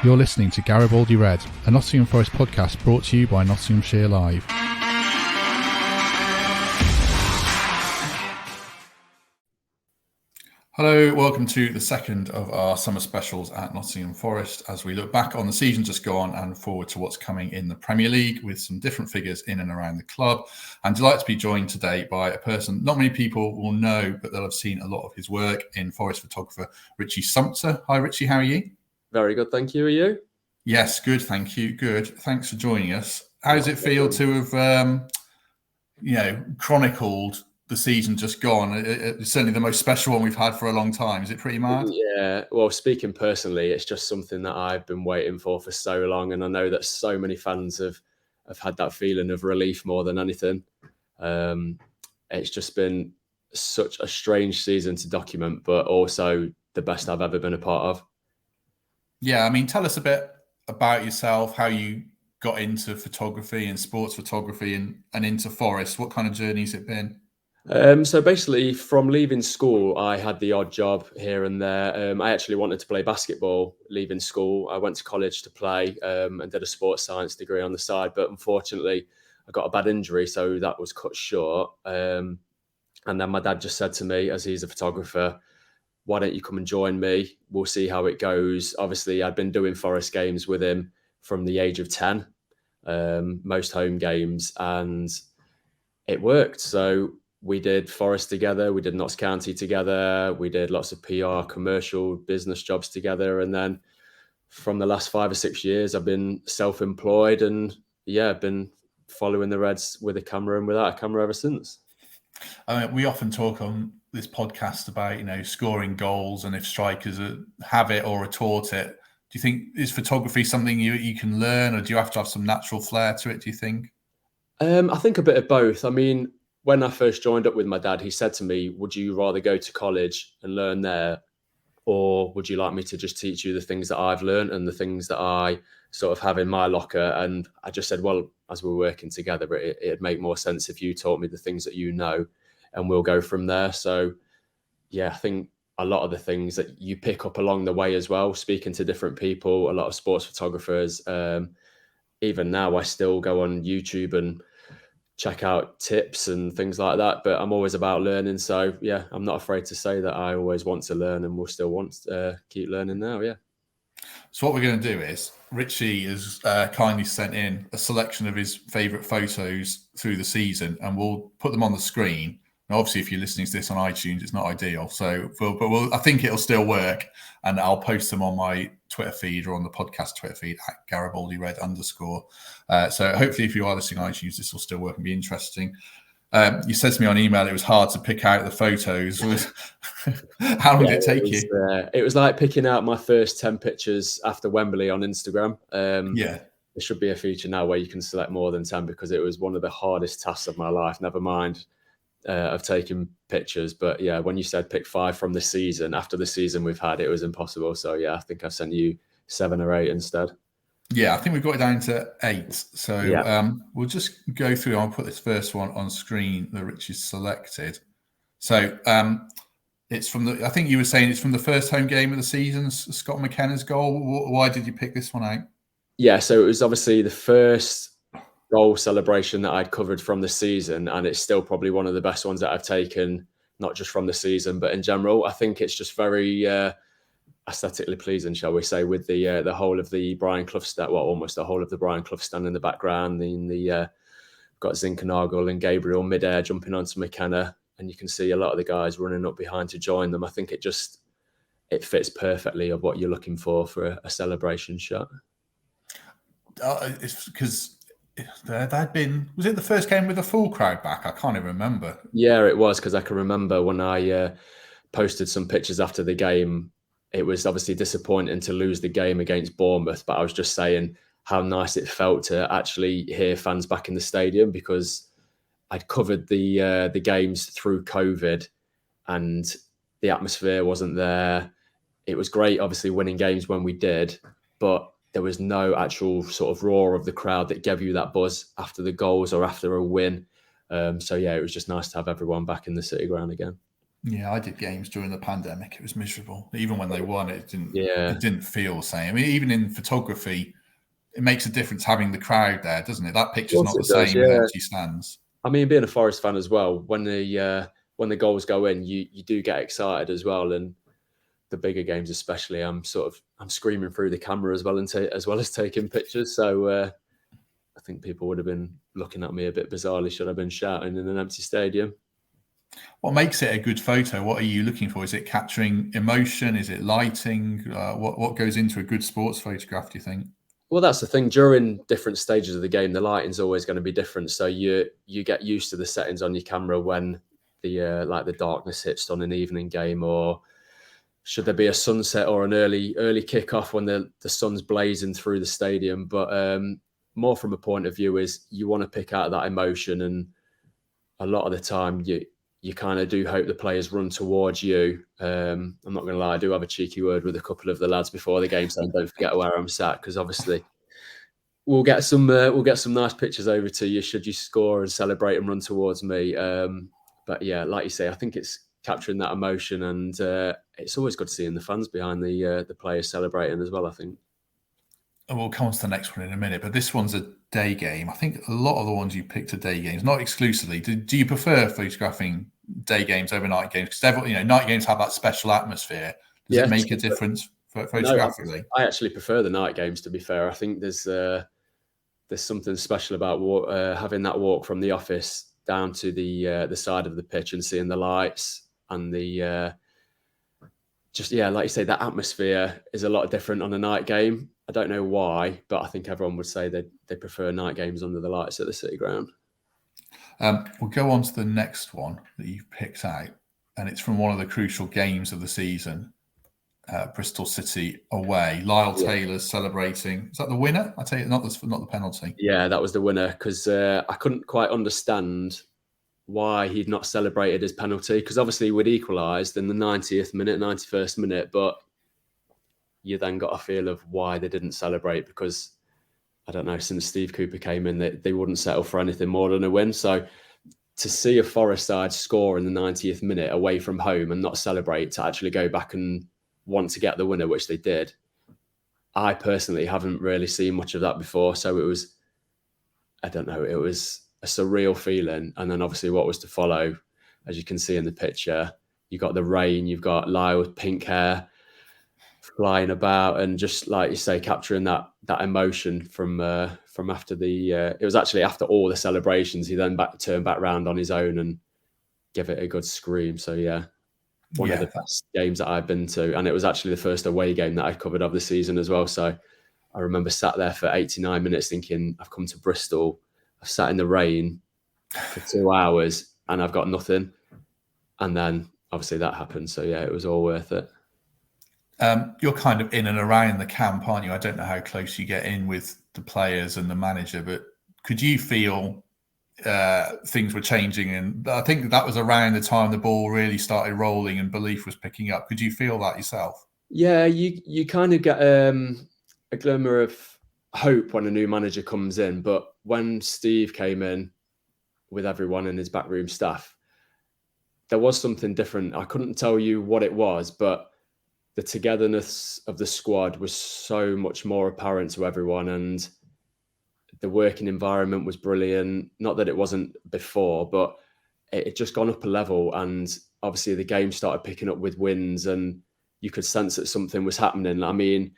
You're listening to Garibaldi Red, a Nottingham Forest podcast brought to you by Nottinghamshire Live. Hello, welcome to the second of our summer specials at Nottingham Forest as we look back on the season just gone and forward to what's coming in the Premier League with some different figures in and around the club. I'm delighted to be joined today by a person not many people will know, but they'll have seen a lot of his work in Forest photographer Ritchie Sumpter. Hi Ritchie, how are you? Very good, thank you. Are you? Yes, good, thank you. Good. Thanks for joining us. How does it feel to have, chronicled the season just gone? It's certainly the most special one we've had for a long time. Is it pretty mad? Yeah, well, speaking personally, it's just something that I've been waiting for so long. And I know that so many fans have had that feeling of relief more than anything. It's just been such a strange season to document, but also the best I've ever been a part of. Yeah, I mean, tell us a bit about yourself, how you got into photography and sports photography and into Forest. What kind of journey has it been? So basically, from leaving school, I had the odd job here and there. I actually wanted to play basketball leaving school. I went to college to play and did a sports science degree on the side. But unfortunately, I got a bad injury, so that was cut short. And then my dad just said to me, as he's a photographer, why don't you come and join me? We'll see how it goes. Obviously, I'd been doing Forest games with him from the age of 10, most home games, and it worked. So we did Forest together. We did Notts County together. We did lots of PR, commercial, business jobs together. And then from the last 5 or 6 years, I've been self-employed and I've been following the Reds with a camera and without a camera ever since. I mean, we often talk on this podcast about, scoring goals and if strikers have it or are taught it. Do you think is photography something you can learn, or do you have to have some natural flair to it, do you think? I think a bit of both. I mean, when I first joined up with my dad, he said to me, would you rather go to college and learn there, or would you like me to just teach you the things that I've learned and the things that I sort of have in my locker? And I just said, well, as we're working together, it'd make more sense if you taught me the things that you know, and we'll go from there. So, yeah, I think a lot of the things that you pick up along the way as well, speaking to different people, a lot of sports photographers. Even now, I still go on YouTube and check out tips and things like that, but I'm always about learning. So yeah, I'm not afraid to say that I always want to learn and will still want to keep learning now. Yeah. So what we're going to do is Ritchie has kindly sent in a selection of his favourite photos through the season, and we'll put them on the screen. Now, obviously, if you're listening to this on iTunes, it's not ideal. So, I think it'll still work, and I'll post them on my Twitter feed or on the podcast Twitter feed at Garibaldi Red _. So hopefully, if you are listening on iTunes, this will still work and be interesting. You said to me on email it was hard to pick out the photos. How long did it take you? It was like picking out my first 10 pictures after Wembley on Instagram. There should be a feature now where you can select more than 10 because it was one of the hardest tasks of my life. Never mind of taking pictures. But yeah, when you said pick 5 from the season, after the season we've had, it was impossible. So yeah, I think I sent you 7 or 8 instead. Yeah, I think we've got it down to 8. So we'll just go through. I'll put this first one on screen that Richie's selected. So it's from I think you were saying it's from the first home game of the season, Scott McKenna's goal. Why did you pick this one out? Yeah, so it was obviously the first goal celebration that I'd covered from the season, and it's still probably one of the best ones that I've taken, not just from the season, but in general. I think it's just very aesthetically pleasing, shall we say, with the whole of the Brian Clough stand, almost the whole of the Brian Clough stand in the background. Got Zinkernagel and Gabriel midair jumping onto McKenna, and you can see a lot of the guys running up behind to join them. I think it fits perfectly of what you're looking for a celebration shot. It's because there'd been, was it the first game with a full crowd back? I can't even remember. Yeah, it was, because I can remember when I posted some pictures after the game. It was obviously disappointing to lose the game against Bournemouth, but I was just saying how nice it felt to actually hear fans back in the stadium, because I'd covered the games through COVID and the atmosphere wasn't there. It was great, obviously, winning games when we did, but there was no actual sort of roar of the crowd that gave you that buzz after the goals or after a win. So yeah, it was just nice to have everyone back in the City Ground again. Yeah, I did games during the pandemic. It was miserable. Even when they won, it didn't. Yeah, It didn't feel the same. I mean, even in photography, it makes a difference having the crowd there, doesn't it? That of picture's course not the it does. same with Yeah, empty stands. I mean, being a Forest fan as well, when the goals go in, you do get excited as well, and the bigger games especially, I'm screaming through the camera as well as well as taking pictures. So I think people would have been looking at me a bit bizarrely should I've been shouting in an empty stadium. What makes it a good photo? What are you looking for? Is it capturing emotion? Is it lighting? What goes into a good sports photograph, do you think? Well, that's the thing. During different stages of the game, the lighting's always going to be different. So you get used to the settings on your camera when the darkness hits on an evening game, or should there be a sunset or an early kickoff when the sun's blazing through the stadium. But more from a point of view is you want to pick out that emotion, and a lot of the time you kind of do hope the players run towards you. I'm not going to lie, I do have a cheeky word with a couple of the lads before the game saying, "Don't forget where I'm sat," because obviously we'll get some nice pictures over to you should you score and celebrate and run towards me. But yeah, like you say, I think it's capturing that emotion, and it's always good seeing the fans behind the players celebrating as well, I think. And we'll come on to the next one in a minute, but this one's a day game. I think a lot of the ones you picked are day games, not exclusively. Do you prefer photographing day games over night games? Because night games have that special atmosphere. Does it Yeah, make a difference no, photographically? I actually prefer the night games, to be fair. I think there's something special about having that walk from the office down to the side of the pitch and seeing the lights and the just yeah, like you say, that atmosphere is a lot different on a night game. I don't know why, but I think everyone would say they prefer night games under the lights at the City Ground. We'll go on to the next one that you've picked out, and it's from one of the crucial games of the season, Bristol City away. Lyle Yeah. Taylor's celebrating. Is that the winner? I tell you, not the penalty. Yeah, that was the winner because I couldn't quite understand why he'd not celebrated his penalty, because obviously we'd equalised in the 90th minute, 91st minute, but you then got a feel of why they didn't celebrate, because I don't know, since Steve Cooper came in, they wouldn't settle for anything more than a win. So to see a Forest side score in the 90th minute away from home and not celebrate, to actually go back and want to get the winner, which they did, I personally haven't really seen much of that before. So it was, I don't know, it was a surreal feeling. And then obviously what was to follow, as you can see in the picture, you got the rain, you've got Lyle with pink hair flying about, and just like you say, capturing that emotion from after it was actually after all the celebrations, he then turned back round on his own and gave it a good scream. So yeah, one of the best games that I've been to, and it was actually the first away game that I covered of the season as well. So I remember sat there for 89 minutes thinking, I've come to Bristol, I've sat in the rain for 2 hours and I've got nothing. And then obviously that happened. So yeah, it was all worth it. You're kind of in and around the camp, aren't you? I don't know how close you get in with the players and the manager, but could you feel things were changing? And I think that was around the time the ball really started rolling and belief was picking up. Could you feel that yourself? Yeah, you kind of get a glimmer of hope when a new manager comes in. But when Steve came in with everyone in his backroom staff, there was something different. I couldn't tell you what it was, but the togetherness of the squad was so much more apparent to everyone, and the working environment was brilliant. Not that it wasn't before, but it had just gone up a level, and obviously the game started picking up with wins, and you could sense that something was happening. I mean,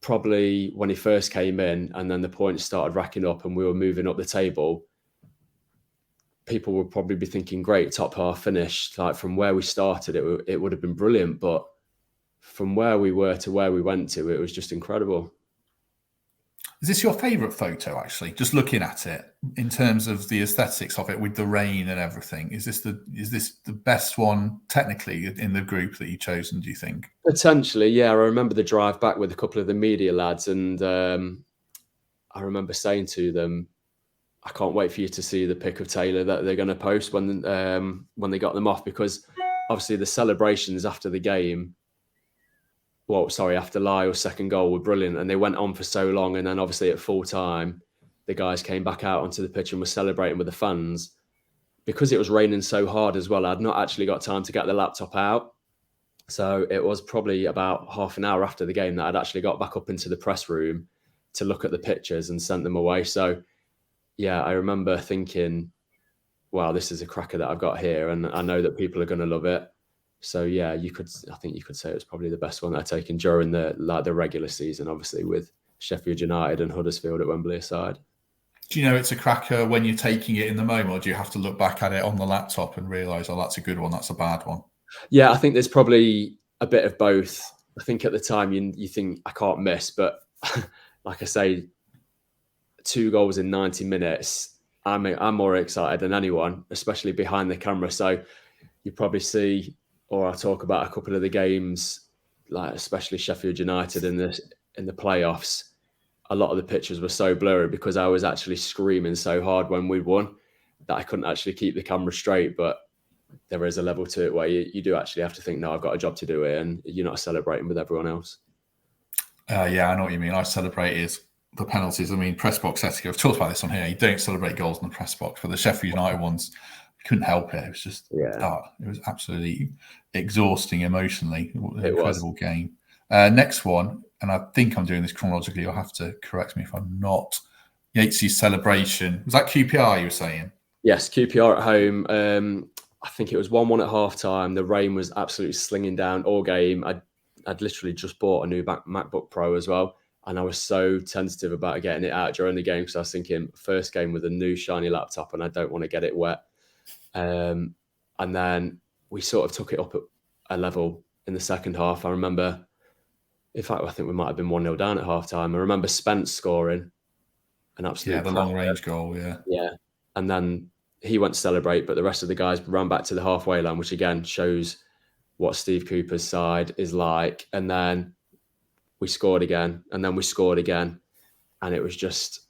probably when he first came in and then the points started racking up and we were moving up the table, people would probably be thinking, great, top half finished. Like from where we started, it would have been brilliant. But from where we were to where we went to, it was just incredible. Is this your favourite photo, actually? Just looking at it in terms of the aesthetics of it with the rain and everything, is this the best one technically in the group that you've chosen, do you think? Potentially, yeah. I remember the drive back with a couple of the media lads, and I remember saying to them, I can't wait for you to see the pic of Taylor that they're going to post when they got them off, because obviously the celebrations after the game, after Lyle's second goal were brilliant, and they went on for so long. And then obviously at full time, the guys came back out onto the pitch and were celebrating with the fans. because it was raining so hard as well, I'd not actually got time to get the laptop out. So it was probably about half an hour after the game that I'd actually got back up into the press room to look at the pictures and sent them away. So yeah, I remember thinking, wow, this is a cracker that I've got here, and I know that people are going to love it. So yeah, I think you could say it was probably the best one that I've taken during the regular season, obviously with Sheffield United and Huddersfield at Wembley aside. Do you know it's a cracker when you're taking it in the moment, or do you have to look back at it on the laptop and realise, oh, that's a good one, that's a bad one? Yeah, I think there's probably a bit of both. I think at the time you think I can't miss, but like I say, 2 goals in 90 minutes, I'm more excited than anyone, especially behind the camera. So you probably see, or I talk about a couple of the games, like especially Sheffield United in the playoffs. A lot of the pictures were so blurry because I was actually screaming so hard when we won that I couldn't actually keep the camera straight. But there is a level to it where you do actually have to think, no, I've got a job to do here, and you're not celebrating with everyone else. Yeah, I know what you mean. I celebrated the penalties. I mean, press box etiquette. I've talked about this on here. You don't celebrate goals in the press box, but the Sheffield United ones, couldn't help it. It was just, it was absolutely exhausting emotionally. Incredible game. Next one, and I think I'm doing this chronologically. You'll have to correct me if I'm not. Yates' celebration. Was that QPR you were saying? Yes, QPR at home. I think it was 1-1 at half time. The rain was absolutely slinging down all game. I'd literally just bought a new MacBook Pro as well. And I was so tentative about getting it out during the game because I was thinking, first game with a new shiny laptop and I don't want to get it wet. And then we sort of took it up at a level in the second half. I remember, in fact, I think we might have been 1-0 down at half time. I remember Spence scoring an absolute the long range goal, Yeah. And then he went to celebrate, but the rest of the guys ran back to the halfway line, which again shows what Steve Cooper's side is like. And then we scored again, and then we scored again, and it was just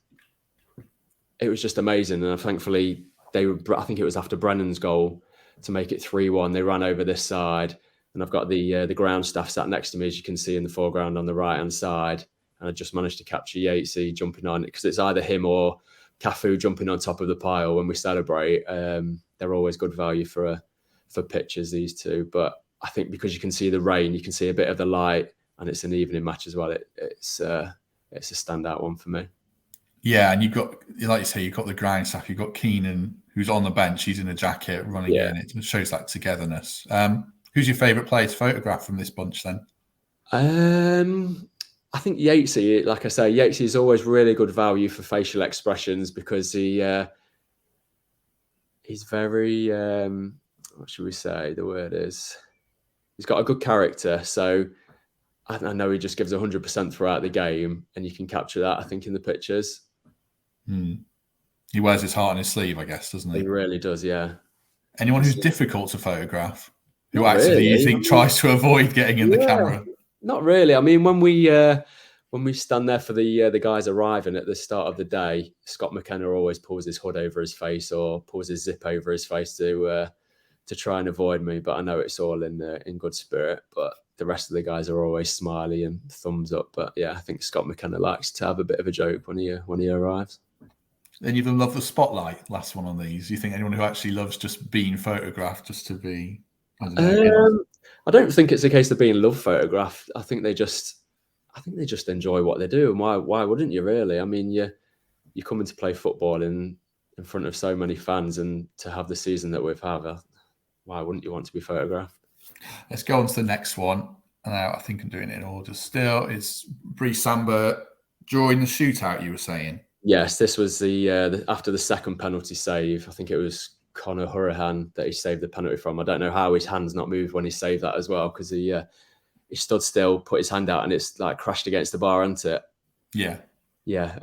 amazing. And thankfully, I think it was after Brennan's goal to make it 3-1. They ran over this side, and I've got the ground staff sat next to me, as you can see in the foreground on the right hand side. And I just managed to capture Yatesy jumping on it because it's either him or Cafu jumping on top of the pile when we celebrate. They're always good value for pictures, these two. But I think because you can see the rain, you can see a bit of the light, and it's an evening match as well. It's a standout one for me. Yeah, and you've got, like you say, you've got the ground staff. You've got Keenan, who's on the bench. He's in a jacket running in. It shows that togetherness. Who's your favourite player to photograph from this bunch then? I think Yatesy, like I say, Yatesy is always really good value for facial expressions because he's very, what should we say? The word is, he's got a good character. So I know he just gives 100% throughout the game, and you can capture that, I think, in the pictures. He wears his heart on his sleeve, I guess, doesn't he? He really does, yeah. Anyone who's difficult to photograph, who actually you think tries to avoid getting in the camera? Not really. I mean, when we stand there for the guys arriving at the start of the day, Scott McKenna always pulls his hood over his face or pulls his zip over his face to try and avoid me. But I know it's all in good spirit. But the rest of the guys are always smiley and thumbs up. But yeah, I think Scott McKenna likes to have a bit of a joke when he arrives. And you love the spotlight. Last one on these. Do you think anyone who actually loves just being photographed, just to be? I don't know. I don't think it's a case of being love photographed. I think they just enjoy what they do, and why wouldn't you really? I mean, you're coming to play football in front of so many fans, and to have the season that we've had, why wouldn't you want to be photographed? Let's go on to the next one. I think I'm doing it in order still. It's Brice Samba during the shootout, you were saying? Yes, this was the after the second penalty save. I think it was Conor Hurahan that he saved the penalty from. I don't know how his hands not moved when he saved that as well, because he stood still, put his hand out, and it's like crashed against the bar, hasn't it? Yeah. Yeah.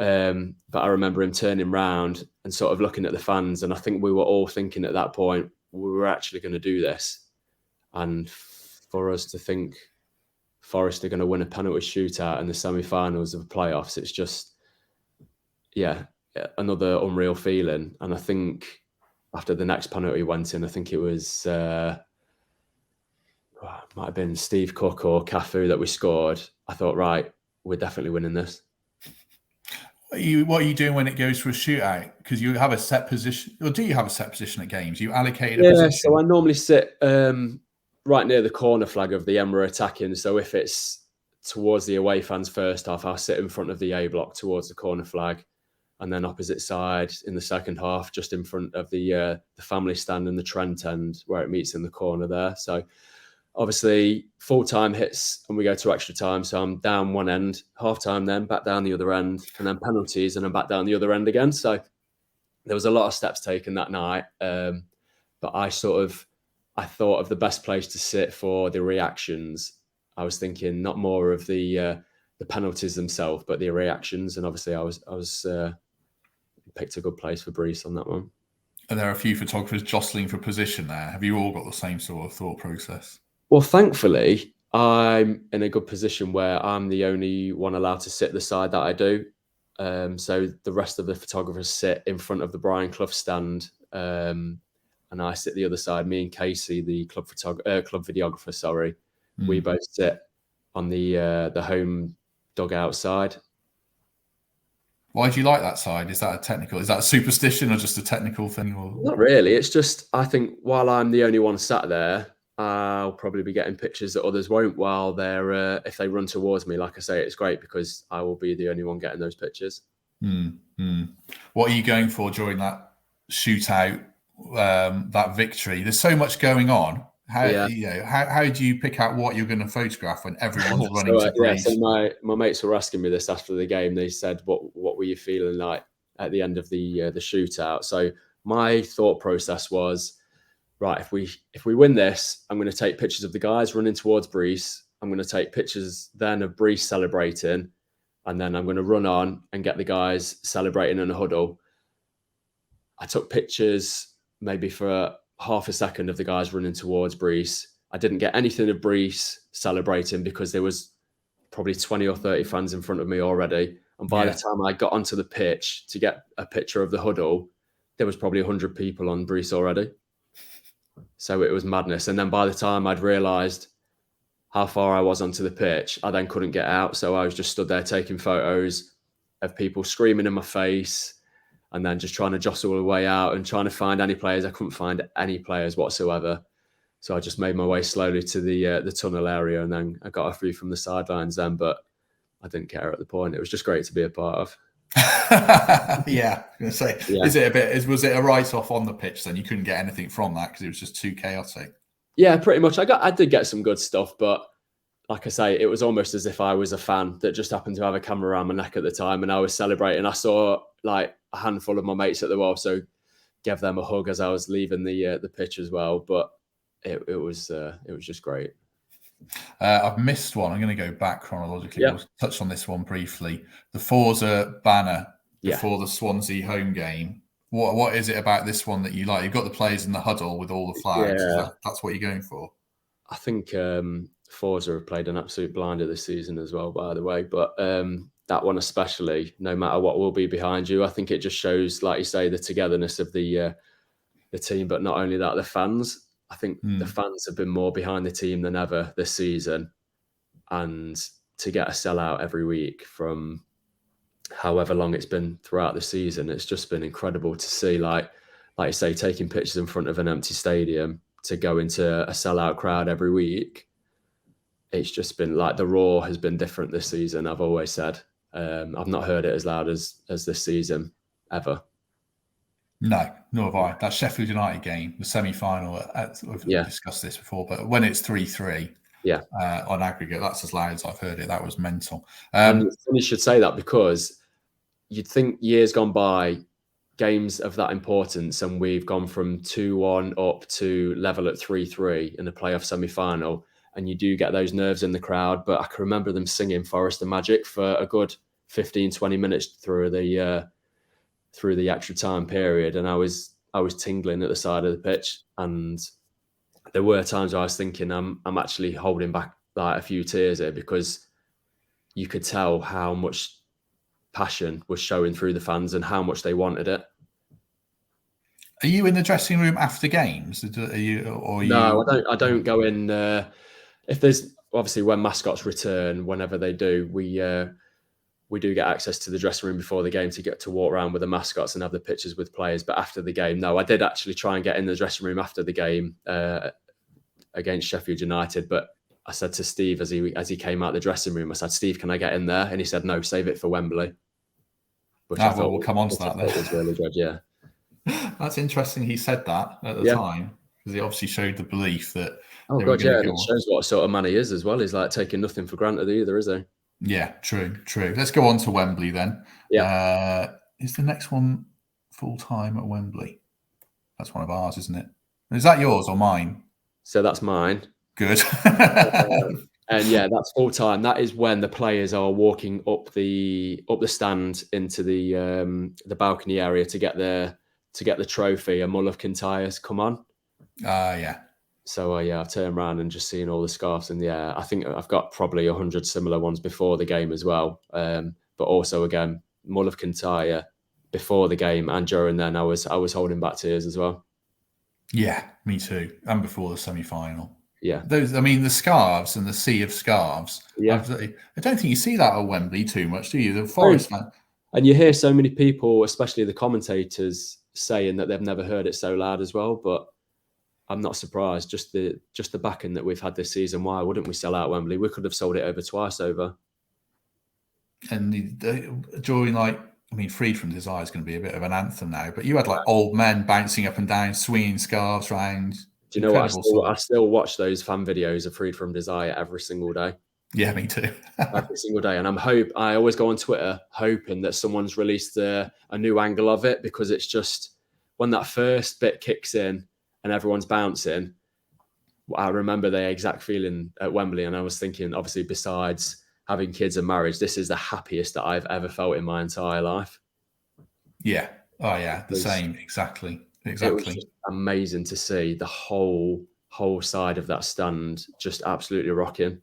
But I remember him turning round and sort of looking at the fans, and I think we were all thinking at that point, we were actually going to do this. And for us to think Forest are going to win a penalty shootout in the semi-finals of the playoffs, it's just, another unreal feeling. And I think after the next penalty went in, I think it was might have been Steve Cook or Cafu that we scored. I thought, right, we're definitely winning this. What are you doing when it goes for a shootout? Because you have a set position, or do you have a set position at games? You allocated a Yeah, position. so I normally sit right near the corner flag of the end we're attacking. So if it's towards the away fans' first half, I'll sit in front of the A block towards the corner flag, and then opposite side in the second half, just in front of the family stand and the Trent end where it meets in the corner there. So obviously full time hits and we go to extra time. So I'm down one end, half time, then back down the other end, and then penalties, and I'm back down the other end again. So there was a lot of steps taken that night. But I thought of the best place to sit for the reactions. I was thinking not more of the penalties themselves, but the reactions. And obviously I was picked a good place for Brees on that one. And there are a few photographers jostling for position there. Have you all got the same sort of thought process? Well, thankfully, I'm in a good position where I'm the only one allowed to sit the side that I do. So the rest of the photographers sit in front of the Brian Clough stand, and I sit the other side. Me and Casey, the club videographer, sorry, we both sit on the home dugout side. Why do you like that side? Is that a superstition or just a technical thing? Or? Not really. It's just, I think while I'm the only one sat there, I'll probably be getting pictures that others won't while they're, if they run towards me. Like I say, it's great because I will be the only one getting those pictures. What are you going for during that shootout, that victory? There's so much going on. How do you pick out what you're going to photograph when everyone's running to Brees? So my mates were asking me this after the game. They said, "What were you feeling like at the end of the shootout?" So my thought process was, right, if we win this, I'm going to take pictures of the guys running towards Brees. I'm going to take pictures then of Brees celebrating, and then I'm going to run on and get the guys celebrating in a huddle. I took pictures maybe for half a second of the guys running towards Brees. I didn't get anything of Brees celebrating because there was probably 20 or 30 fans in front of me already. And by the time I got onto the pitch to get a picture of the huddle, there was probably 100 people on Brees already. So it was madness. And then by the time I'd realised how far I was onto the pitch, I then couldn't get out. So I was just stood there taking photos of people screaming in my face, and then just trying to jostle the way out and trying to find any players. I couldn't find any players whatsoever. So I just made my way slowly to the tunnel area, and then I got a few from the sidelines then, but I didn't care at the point. It was just great to be a part of. Yeah, I was going to say, was it a write-off on the pitch then? You couldn't get anything from that because it was just too chaotic? Yeah, pretty much. I did get some good stuff, but like I say, it was almost as if I was a fan that just happened to have a camera around my neck at the time, and I was celebrating. I saw like a handful of my mates at the wall, so gave them a hug as I was leaving the pitch as well. But it was just great. I've missed one. I'm going to go back chronologically. We'll touch on this one briefly. The Forza banner before the Swansea home game. What is it about this one that you like? You've got the players in the huddle with all the flags. Yeah. That's what you're going for? I think Forza have played an absolute blinder this season as well, by the way. But that one especially, no matter what will be behind you, I think it just shows, like you say, the togetherness of the team. But not only that, the fans. I think the fans have been more behind the team than ever this season. And to get a sellout every week from however long it's been throughout the season, it's just been incredible to see, like you say, taking pictures in front of an empty stadium to go into a sellout crowd every week. It's just been like the roar has been different this season. I've always said I've not heard it as loud as this season ever. No, nor have I. That Sheffield United game, the semi-final, we've discussed this before, but when it's 3-3 on aggregate, that's as loud as I've heard it. That was mental. And you should say that because you'd think years gone by, games of that importance, and we've gone from 2-1 up to level at 3-3 in the playoff semi-final, and you do get those nerves in the crowd. But I can remember them singing Forest and Magic for a good 15-20 minutes through the extra time period, and I was tingling at the side of the pitch. And there were times where I was thinking I'm actually holding back like a few tears here, because you could tell how much passion was showing through the fans and how much they wanted it. Are you in the dressing room after games? No, I don't go in. If there's obviously when mascots return, whenever they do, we we do get access to the dressing room before the game to get to walk around with the mascots and have the pictures with players. But after the game, no, I did actually try and get in the dressing room after the game against Sheffield United. But I said to Steve as he came out the dressing room, I said, "Steve, can I get in there?" And he said, "No, save it for Wembley." Which I thought, we'll come on to that then. Was really good, yeah. That's interesting. He said that at the time because he obviously showed the belief that. Oh God, yeah, and it shows what sort of man he is as well. He's like taking nothing for granted either, is he? Yeah, true. Let's go on to Wembley then. Yeah. Is the next one full time at Wembley? That's one of ours, isn't it? Is that yours or mine? So that's mine. Good. And yeah, that's full time. That is when the players are walking up the stand into the balcony area to get the trophy. And Mull of Kintyre's come on. Yeah. So I've turned around and just seen all the scarves in the air. I think I've got probably 100 similar ones before the game as well. But also again, Mull of Kintyre before the game and during then, I was holding back tears as well. Yeah, me too. And before the semi-final. Yeah, the scarves and the sea of scarves. Yeah, I don't think you see that at Wembley too much, do you? The Forest fan. And you hear so many people, especially the commentators, saying that they've never heard it so loud as well. But I'm not surprised. Just the backing that we've had this season. Why wouldn't we sell out Wembley? We could have sold it over twice over. And during Freed from Desire is going to be a bit of an anthem now. But you had old men bouncing up and down, swinging scarves around. Do you know what? I still watch those fan videos of Freed from Desire every single day. Yeah, me too. Every single day. And I always go on Twitter hoping that someone's released a new angle of it, because it's just when that first bit kicks in and everyone's bouncing, I remember the exact feeling at Wembley. And I was thinking, obviously, besides having kids and marriage, this is the happiest that I've ever felt in my entire life. Yeah. Oh, yeah. The same. Exactly. It was just amazing to see the whole side of that stand just absolutely rocking.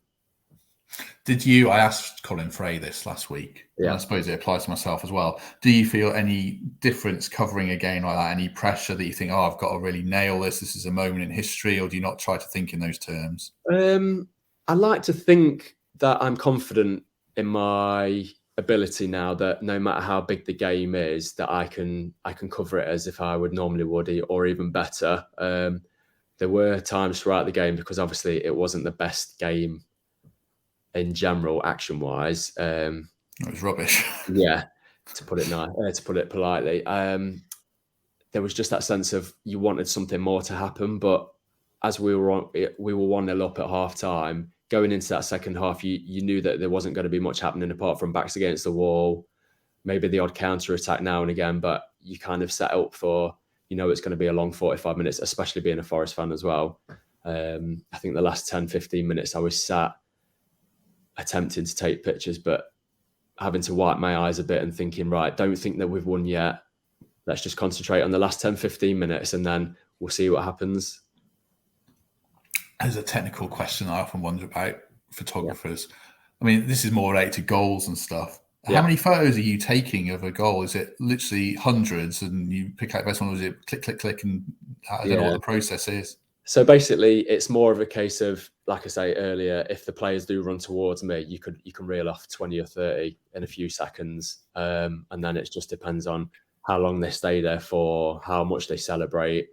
I asked Colin Frey this last week. Yeah. I suppose it applies to myself as well. Do you feel any difference covering a game like that? Any pressure that you think, I've got to really nail this? This is a moment in history, or do you not try to think in those terms? I like to think that I'm confident in my ability now, that no matter how big the game is, that I can cover it as if I would normally would, or even better. There were times throughout the game, because obviously it wasn't the best game in general, action wise. It was rubbish. Yeah, to put it politely. There was just that sense of you wanted something more to happen, but as we were 1-0 up at half time, going into that second half, you knew that there wasn't going to be much happening apart from backs against the wall, maybe the odd counter attack now and again, but you kind of set up for, it's going to be a long 45 minutes, especially being a Forest fan as well. I think the last 10, 15 minutes I was sat attempting to take pictures, but having to wipe my eyes a bit and thinking, right, don't think that we've won yet. Let's just concentrate on the last 10, 15 minutes and then we'll see what happens. There's a technical question I often wonder about photographers. Yeah. This is more related to goals and stuff. Yeah. How many photos are you taking of a goal? Is it literally hundreds and you pick out the best one, or is it click, click, click, and I don't know what the process is? So basically, it's more of a case of, like I say earlier, if the players do run towards me, you can reel off 20 or 30 in a few seconds. And then it just depends on how long they stay there for, how much they celebrate.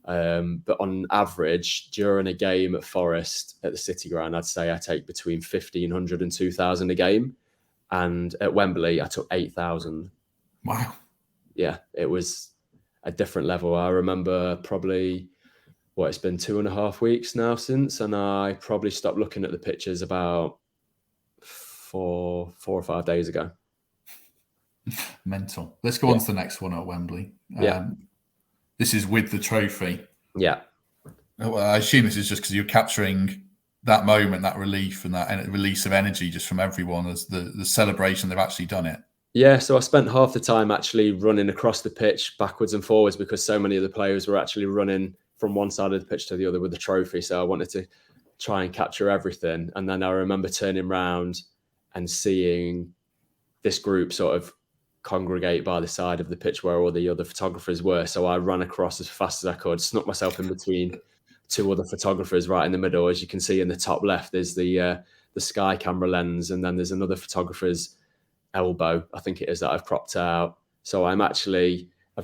But on average, during a game at Forest at the City Ground, I'd say I take between 1,500 and 2,000 a game. And at Wembley, I took 8,000. Wow. Yeah, it was a different level. I remember probably, it's been 2.5 weeks now since, and I probably stopped looking at the pictures about 4 or 5 days ago. Mental. Let's go on to the next one at Wembley. This is with the trophy. Yeah. Well, I assume this is just because you're capturing that moment, that relief and that release of energy just from everyone as the celebration they've actually done it. Yeah, so I spent half the time actually running across the pitch backwards and forwards, because so many of the players were actually running from one side of the pitch to the other with the trophy. So I wanted to try and capture everything. And then I remember turning around and seeing this group sort of congregate by the side of the pitch where all the other photographers were. So I ran across as fast as I could, snuck myself in between two other photographers right in the middle. As you can see in the top left, there's the Sky camera lens, and then there's another photographer's elbow, I think it is, that I've cropped out. So I've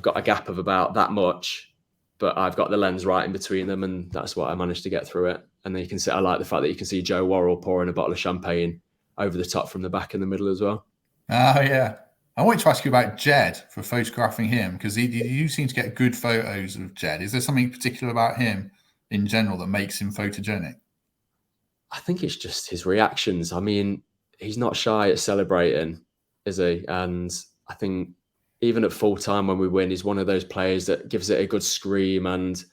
got a gap of about that much, but I've got the lens right in between them, and that's what I managed to get through it. And then I like the fact that you can see Joe Worrell pouring a bottle of champagne over the top from the back in the middle as well. Oh, yeah. I wanted to ask you about Jed for photographing him, because you seem to get good photos of Jed. Is there something particular about him in general that makes him photogenic? I think it's just his reactions. I mean, he's not shy at celebrating, is he? And I think even at full time when we win, he's one of those players that gives it a good scream, and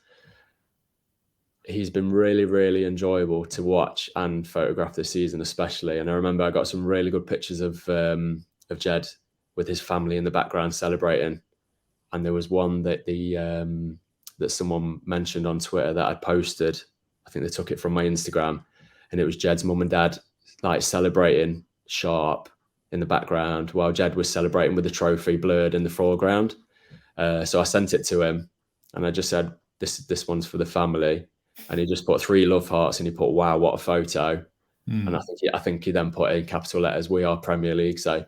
he's been really, really enjoyable to watch and photograph this season, especially. And I remember I got some really good pictures of Jed with his family in the background celebrating. And there was one that that someone mentioned on Twitter that I'd posted. I think they took it from my Instagram, and it was Jed's mum and dad like celebrating sharp in the background while Jed was celebrating with the trophy blurred in the foreground. So I sent it to him, and I just said, "This one's for the family." And he just put 3 love hearts, and he put, "Wow, what a photo!" And I think he then put in capital letters, "We are Premier League." So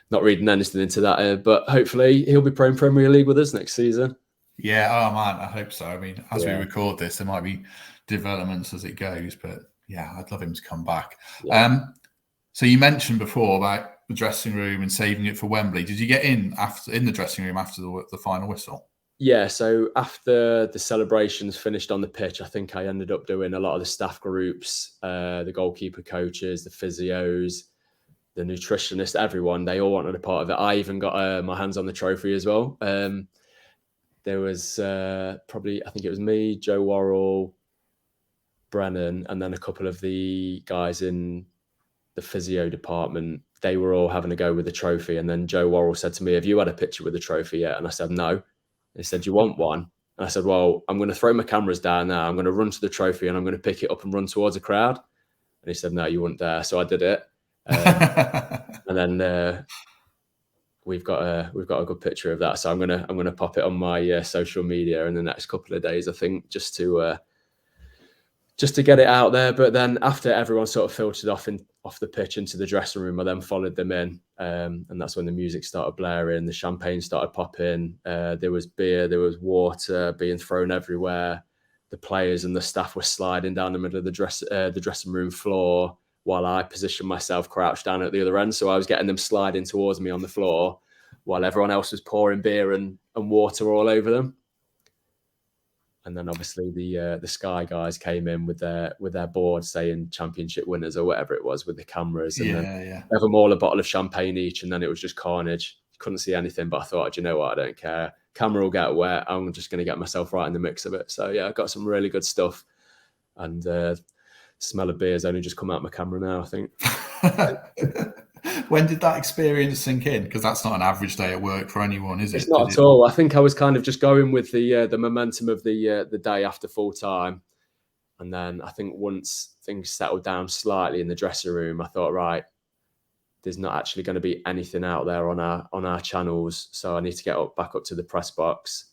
not reading anything into that, but hopefully he'll be playing Premier League with us next season. Yeah, oh man, I hope so. I mean, as we record this, there might be developments as it goes, but yeah, I'd love him to come back. Yeah. So you mentioned before about the dressing room and saving it for Wembley. Did you get in the dressing room after the final whistle? Yeah, so after the celebrations finished on the pitch, I think I ended up doing a lot of the staff groups, the goalkeeper coaches, the physios, the nutritionist, everyone. They all wanted a part of it. I even got my hands on the trophy as well. There was probably, I think it was me, Joe Worrell, Brennan, and then a couple of the guys in the physio department. They were all having a go with the trophy. And then Joe Worrell said to me, "Have you had a picture with the trophy yet?" And I said, "No." He said, "You want one?" And I said, "Well, I'm going to throw my cameras down now. I'm going to run to the trophy and I'm going to pick it up and run towards a crowd." And he said, "No, you weren't there." So I did it. And then we've got a good picture of that. So I'm gonna pop it on my social media in the next couple of days, I think, just to get it out there. But then after everyone sort of filtered off the pitch into the dressing room, I then followed them in, and that's when the music started blaring, the champagne started popping, there was beer, there was water being thrown everywhere. The players and the staff were sliding down the middle of the dressing room floor while I positioned myself crouched down at the other end. So I was getting them sliding towards me on the floor while everyone else was pouring beer and water all over them. And then obviously the Sky guys came in with their board saying championship winners or whatever it was with the cameras. And then gave them all a bottle of champagne each, and then it was just carnage. Couldn't see anything, but I thought, you know what, I don't care. Camera will get wet. I'm just going to get myself right in the mix of it. So yeah, I got some really good stuff. And smell of beer has only just come out my camera now, I think. When did that experience sink in? Because that's not an average day at work for anyone, is it? It's not at all. I think I was kind of just going with the momentum of the day after full time. And then I think once things settled down slightly in the dressing room, I thought, right, there's not actually going to be anything out there on our channels. So I need to get back up to the press box.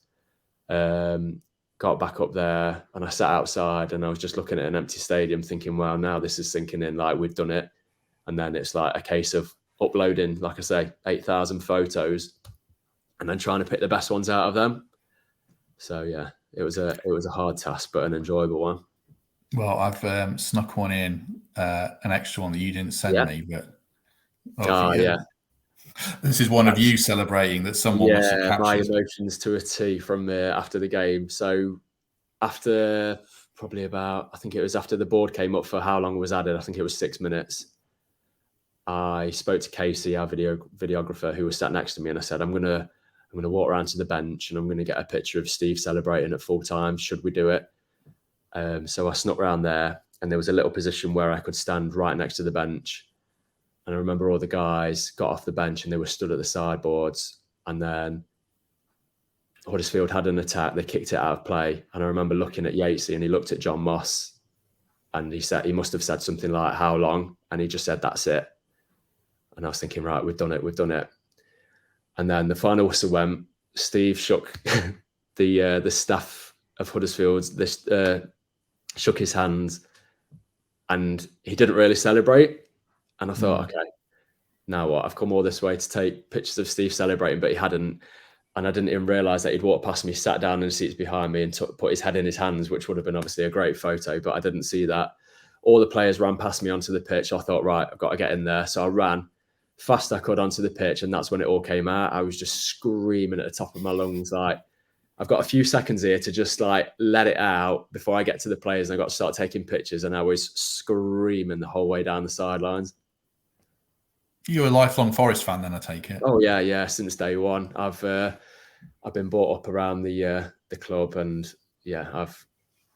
Got back up there and I sat outside and I was just looking at an empty stadium thinking, wow, now this is sinking in, like we've done it. And then it's like a case of uploading, like I say, 8,000 photos and then trying to pick the best ones out of them. So yeah, it was a hard task, but an enjoyable one. Well, I've snuck one in, an extra one that you didn't send me, but this is one of you celebrating that someone must have captured. My emotions to a T from after the game. So after probably about, I think it was after the board came up for how long it was added, I think it was 6 minutes. I spoke to Casey, our videographer, who was sat next to me, and I said, I'm gonna walk around to the bench and I'm gonna get a picture of Steve celebrating at full time. Should we do it? So I snuck around there, and there was a little position where I could stand right next to the bench. And I remember all the guys got off the bench and they were stood at the sideboards. And then Huddersfield had an attack. They kicked it out of play. And I remember looking at Yatesy, and he looked at John Moss, and he must have said something like, "How long?" And he just said, "That's it." And I was thinking, right, we've done it. And then the final whistle went. Steve shook the staff of Huddersfield, shook his hands, and he didn't really celebrate. And I thought, okay, now what? I've come all this way to take pictures of Steve celebrating, but he hadn't. And I didn't even realise that he'd walked past me, sat down in the seats behind me and put his head in his hands, which would have been obviously a great photo, but I didn't see that. All the players ran past me onto the pitch. I thought, right, I've got to get in there. So I ran fast I could onto the pitch, and that's when it all came out. I was just screaming at the top of my lungs, like, I've got a few seconds here to just like let it out before I get to the players, and I got to start taking pictures, and I was screaming the whole way down the sidelines. You're a lifelong Forest fan, then, I take it. Oh yeah, since day one. I've been brought up around the club, and yeah,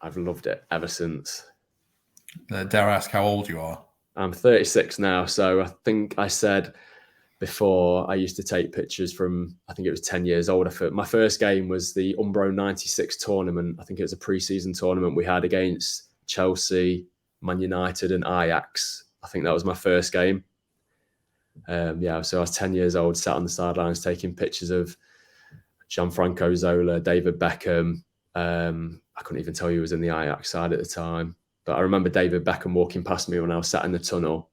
I've loved it ever since. Dare I ask how old you are? I'm 36 now, so I think I said before I used to take pictures from, I think it was 10 years old. My first game was the Umbro 96 tournament. I think it was a pre-season tournament we had against Chelsea, Man United and Ajax. I think that was my first game. So I was 10 years old, sat on the sidelines taking pictures of Gianfranco Zola, David Beckham. I couldn't even tell you who was in the Ajax side at the time. But I remember David Beckham walking past me when I was sat in the tunnel,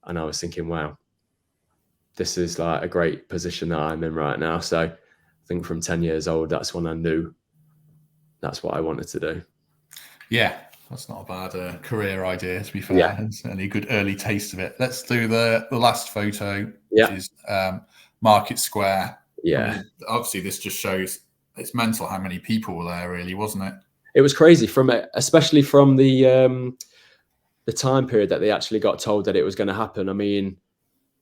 and I was thinking, wow, this is like a great position that I'm in right now. So I think from 10 years old, that's when I knew that's what I wanted to do. Yeah, that's not a bad career idea, to be fair. Yeah. It's only a good early taste of it. Let's do the last photo, which is Market Square. Yeah. I mean, obviously, this just shows it's mental how many people were there, really, wasn't it? It was crazy, especially from the time period that they actually got told that it was going to happen. I mean,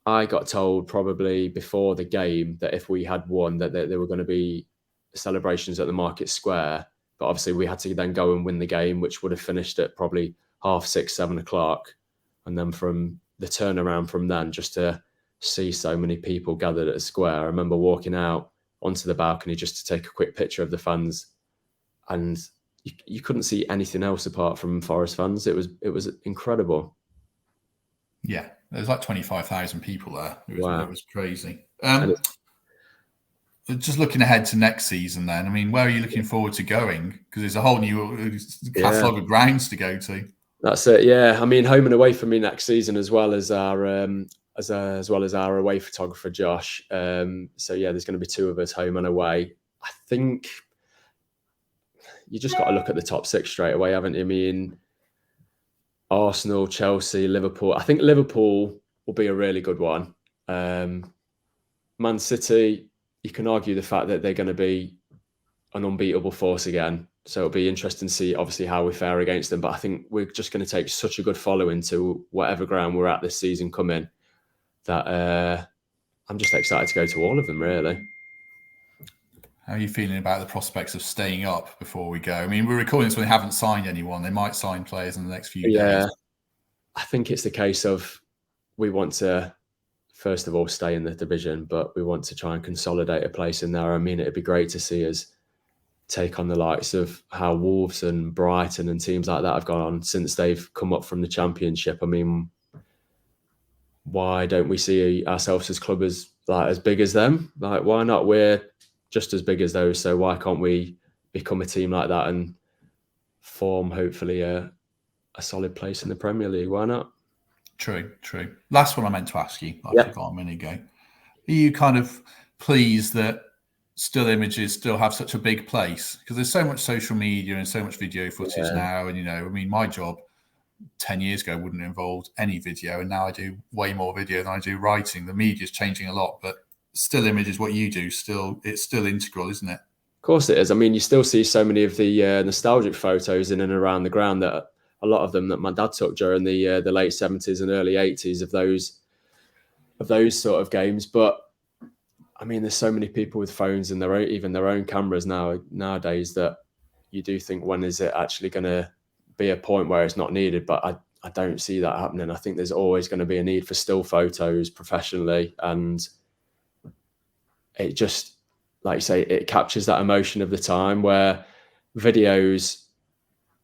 I got told probably before the game that if we had won, that there were going to be celebrations at the Market Square. But obviously, we had to then go and win the game, which would have finished at probably 6:30, 7 o'clock. And then from the turnaround from then, just to see so many people gathered at the square, I remember walking out onto the balcony just to take a quick picture of the fans, and you couldn't see anything else apart from Forest fans. It was incredible. Yeah, there's like 25,000 people there. It was crazy. Just looking ahead to next season, then, I mean, where are you looking forward to going? Because there's a whole new catalogue of grounds to go to. That's it. Yeah, I mean, home and away for me next season, as well as our away photographer Josh. So yeah, there's going to be 2 of us, home and away. I think you just got to look at the top 6 straight away, haven't you? I mean, Arsenal, Chelsea, Liverpool. I think Liverpool will be a really good one. Man City, you can argue the fact that they're going to be an unbeatable force again. So it'll be interesting to see, obviously, how we fare against them. But I think we're just going to take such a good following to whatever ground we're at this season coming that I'm just excited to go to all of them, really. How are you feeling about the prospects of staying up before we go? I mean, we're recording this when they haven't signed anyone. They might sign players in the next few days. Yeah, I think it's the case of we want to, first of all, stay in the division, but we want to try and consolidate a place in there. I mean, it'd be great to see us take on the likes of how Wolves and Brighton and teams like that have gone on since they've come up from the Championship. I mean, why don't we see ourselves as club as big as them? Like, why not? We're just as big as those, so why can't we become a team like that and form, hopefully, a solid place in the Premier League? Why not? True. Last one I meant to ask you, I forgot a minute ago. Are you kind of pleased that still images still have such a big place? Because there's so much social media and so much video footage now, and I mean, my job 10 years ago wouldn't involve any video, and now I do way more video than I do writing. The media's changing a lot, but still images, what you do, it's still integral, isn't it? Of course it is. I mean, you still see so many of the nostalgic photos in and around the ground, that a lot of them that my dad took during the late 70s and early 80s of those sort of games. But I mean, there's so many people with phones and even their own cameras nowadays, that you do think, when is it actually going to be a point where it's not needed? But I don't see that happening. I think there's always going to be a need for still photos professionally, and it just, like you say, it captures that emotion of the time, where videos,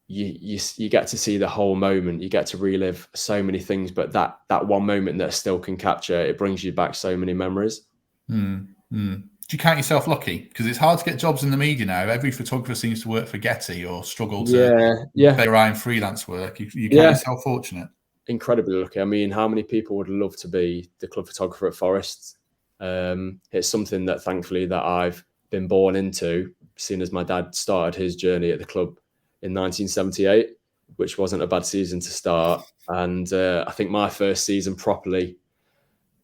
you get to see the whole moment, you get to relive so many things, but that one moment that still can capture, it brings you back so many memories. Do you count yourself lucky? Because it's hard to get jobs in the media now. Every photographer seems to work for Getty or struggle to get around freelance work. You count yourself fortunate? incredibly lucky. I mean, how many people would love to be the club photographer at Forest? It's something that thankfully that I've been born into, seeing as my dad started his journey at the club in 1978, which wasn't a bad season to start. And I think my first season properly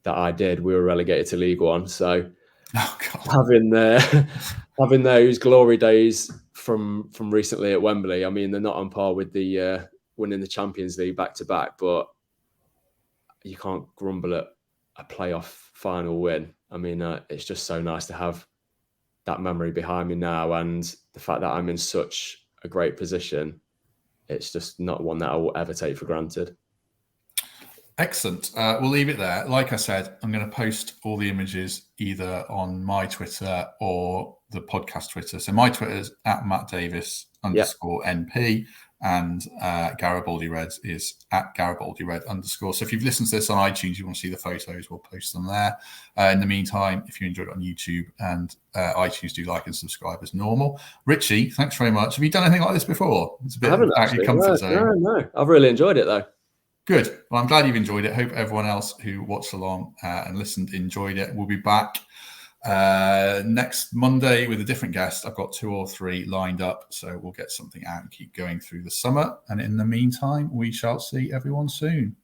that I did, we were relegated to League One. So having those glory days from recently at Wembley, I mean, they're not on par with the winning the Champions League back to back, but you can't grumble at a playoff final win. I mean, it's just so nice to have that memory behind me now, and the fact that I'm in such a great position, it's just not one that I will ever take for granted. Excellent. We'll leave it there. Like I said, I'm going to post all the images either on my Twitter or the podcast Twitter. So my Twitter is @MattDavis_NP, and Garibaldi Reds is @GaribaldiRed_. So if you've listened to this on iTunes, you want to see the photos, we'll post them there. In the meantime, if you enjoyed it on YouTube and iTunes, do like and subscribe as normal. Ritchie, thanks very much. Have you done anything like this before? It's a bit out of your comfort zone. No. I've really enjoyed it though. Good. Well, I'm glad you've enjoyed it. Hope everyone else who watched along and listened enjoyed it. We'll be back next Monday with a different guest. I've got 2 or 3 lined up, so we'll get something out and keep going through the summer. And in the meantime, we shall see everyone soon.